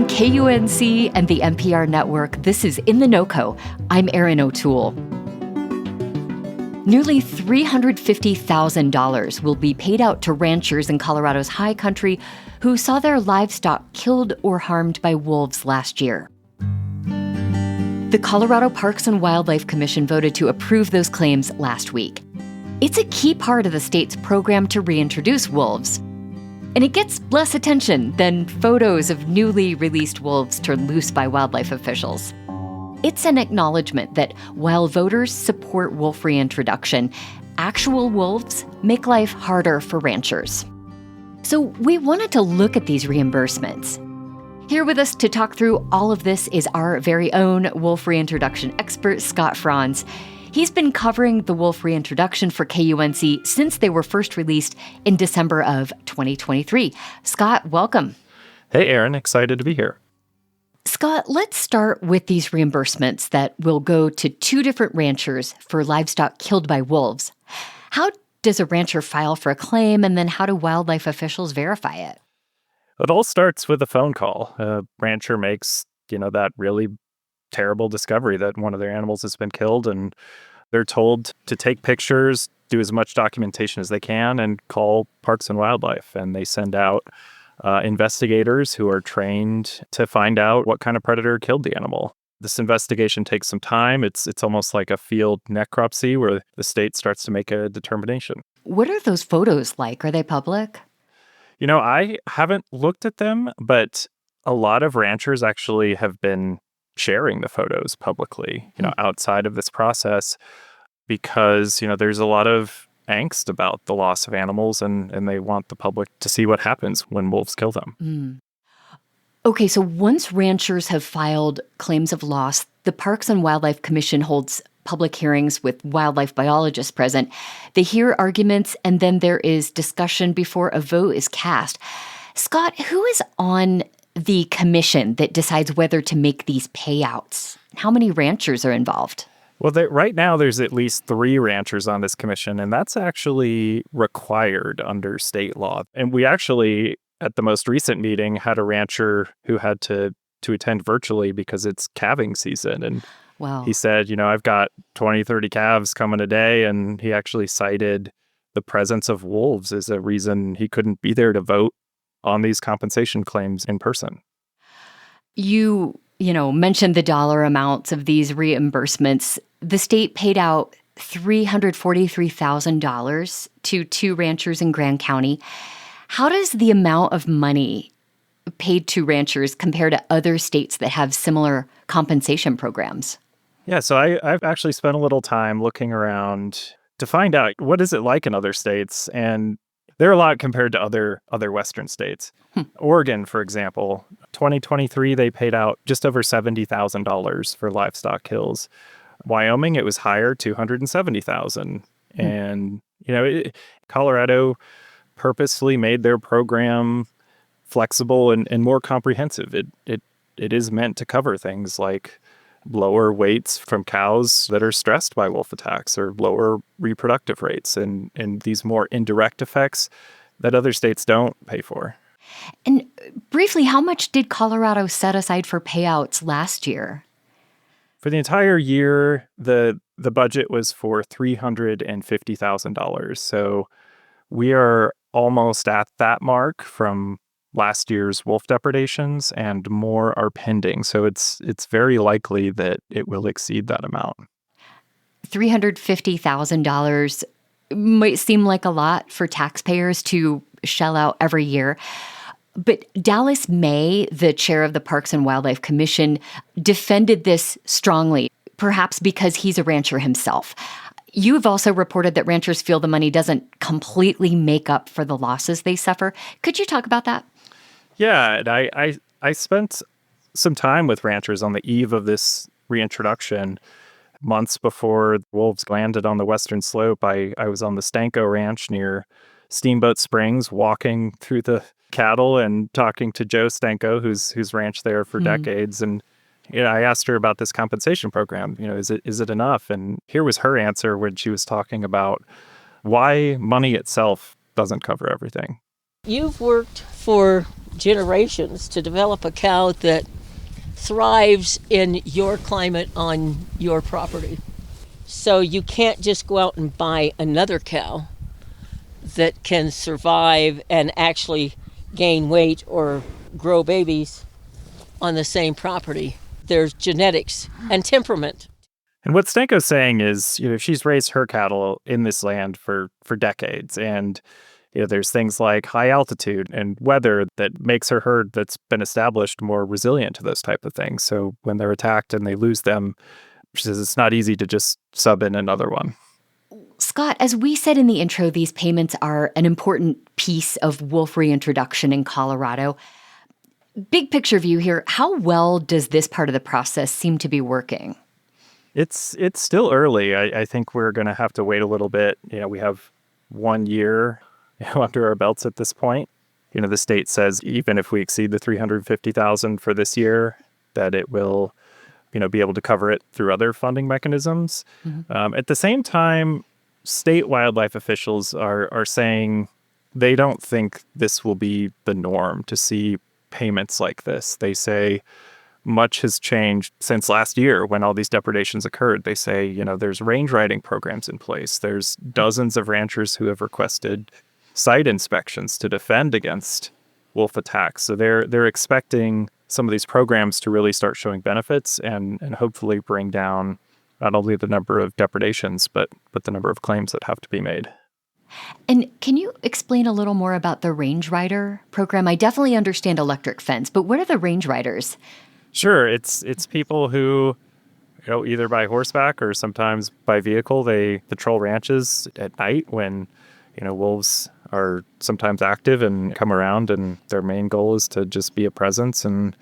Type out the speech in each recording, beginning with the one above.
From KUNC and the NPR network, this is In The NoCo. I'm Erin O'Toole. Nearly $350,000 will be paid out to ranchers in Colorado's high country who saw their livestock killed or harmed by wolves last year. The Colorado Parks and Wildlife Commission voted to approve those claims last week. It's a key part of the state's program to reintroduce wolves. And it gets less attention than photos of newly released wolves turned loose by wildlife officials. It's an acknowledgement that while voters support wolf reintroduction, actual wolves make life harder for ranchers. So we wanted to look at these reimbursements. Here with us to talk through all of this is our very own wolf reintroduction expert, Scott Franz. He's been covering the wolf reintroduction for KUNC since they were first released in December of 2023. Scott, welcome. Hey, Erin. Excited to be here. Scott, let's start with these reimbursements that will go to two different ranchers for livestock killed by wolves. How does a rancher file for a claim, and then how do wildlife officials verify it? It all starts with a phone call. A rancher makes, that really terrible discovery that one of their animals has been killed, and they're told to take pictures, do as much documentation as they can, and call Parks and Wildlife. And they send out investigators who are trained to find out what kind of predator killed the animal. This investigation takes some time. It's almost like a field necropsy where the state starts to make a determination. What are those photos like? Are they public? I haven't looked at them, but a lot of ranchers actually have been sharing the photos publicly, outside of this process because, there's a lot of angst about the loss of animals and they want the public to see what happens when wolves kill them. Okay, so once ranchers have filed claims of loss, the Parks and Wildlife Commission holds public hearings with wildlife biologists present. They hear arguments, and then there is discussion before a vote is cast. Scott, who is on the commission that decides whether to make these payouts? How many ranchers are involved? Well, right now there's at least 3 ranchers on this commission, and that's actually required under state law. And we actually, at the most recent meeting, had a rancher who had to attend virtually because it's calving season. And wow. He said, I've got 20, 30 calves coming a day, and he actually cited the presence of wolves as a reason he couldn't be there to vote on these compensation claims in person. You mentioned the dollar amounts of these reimbursements. The state paid out $343,000 to 2 ranchers in Grand County. How does the amount of money paid to ranchers compare to other states that have similar compensation programs? Yeah, so I've actually spent a little time looking around to find out what is it like in other states, and they're a lot compared to other Western states. Oregon, for example, 2023, they paid out just over $70,000 for livestock kills. Wyoming, it was higher, $270,000. And, Colorado purposely made their program flexible and more comprehensive. It is meant to cover things like lower weights from cows that are stressed by wolf attacks or lower reproductive rates and these more indirect effects that other states don't pay for. And briefly, how much did Colorado set aside for payouts last year? For the entire year, the budget was for $350,000. So we are almost at that mark from last year's wolf depredations, and more are pending. So it's very likely that it will exceed that amount. $350,000 might seem like a lot for taxpayers to shell out every year. But Dallas May, the chair of the Parks and Wildlife Commission, defended this strongly, perhaps because he's a rancher himself. You have also reported that ranchers feel the money doesn't completely make up for the losses they suffer. Could you talk about that? Yeah, and I spent some time with ranchers on the eve of this reintroduction. Months before wolves landed on the western slope, I was on the Stanko Ranch near Steamboat Springs, walking through the cattle and talking to Joe Stanko, who's ranched there for decades. And I asked her about this compensation program. Is it enough? And here was her answer when she was talking about why money itself doesn't cover everything. You've worked for generations to develop a cow that thrives in your climate on your property. So you can't just go out and buy another cow that can survive and actually gain weight or grow babies on the same property. There's genetics and temperament. And what Stanko's saying is, she's raised her cattle in this land for decades. And, there's things like high altitude and weather that makes her herd that's been established more resilient to those type of things. So when they're attacked and they lose them, she says it's not easy to just sub in another one. Scott, as we said in the intro, these payments are an important piece of wolf reintroduction in Colorado. Big picture view here, how well does this part of the process seem to be working? It's still early. I think we're going to have to wait a little bit. We have 1 year under our belts at this point. The state says even if we exceed the $350,000 for this year, that it will, be able to cover it through other funding mechanisms. Mm-hmm. At the same time, state wildlife officials are saying they don't think this will be the norm to see payments like this. They say much has changed since last year when all these depredations occurred. They say, there's range riding programs in place. There's dozens of ranchers who have requested site inspections to defend against wolf attacks. So they're expecting some of these programs to really start showing benefits and hopefully bring down not only the number of depredations, but the number of claims that have to be made. And can you explain a little more about the range rider program? I definitely understand electric fence, but what are the range riders? Sure. It's people who, either by horseback or sometimes by vehicle, they patrol ranches at night when, wolves are sometimes active and come around, and their main goal is to just be a presence and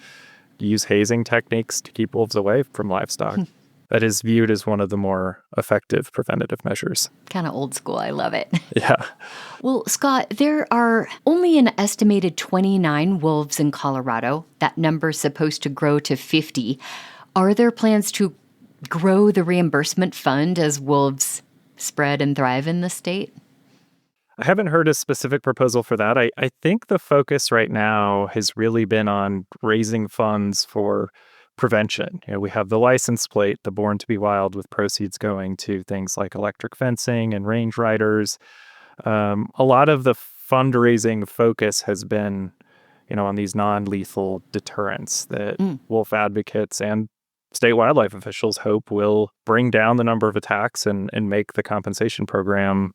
use hazing techniques to keep wolves away from livestock. That is viewed as one of the more effective preventative measures. Kind of old school. I love it. Yeah. Well, Scott, there are only an estimated 29 wolves in Colorado. That number's supposed to grow to 50. Are there plans to grow the reimbursement fund as wolves spread and thrive in the state? I haven't heard a specific proposal for that. I think the focus right now has really been on raising funds for prevention. We have the license plate, the Born to be Wild, with proceeds going to things like electric fencing and range riders. A lot of the fundraising focus has been, on these non-lethal deterrents that wolf advocates and state wildlife officials hope will bring down the number of attacks and make the compensation program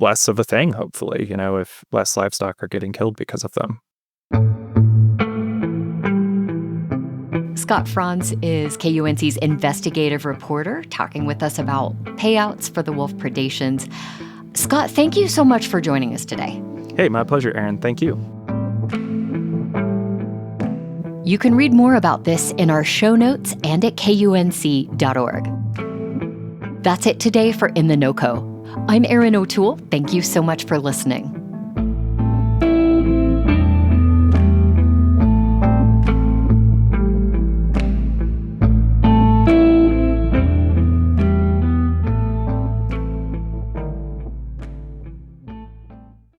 less of a thing, hopefully, if less livestock are getting killed because of them. Scott Franz is KUNC's investigative reporter, talking with us about payouts for the wolf predations. Scott, thank you so much for joining us today. Hey, my pleasure, Erin. Thank you. You can read more about this in our show notes and at KUNC.org. That's it today for In The NoCo. I'm Erin O'Toole. Thank you so much for listening.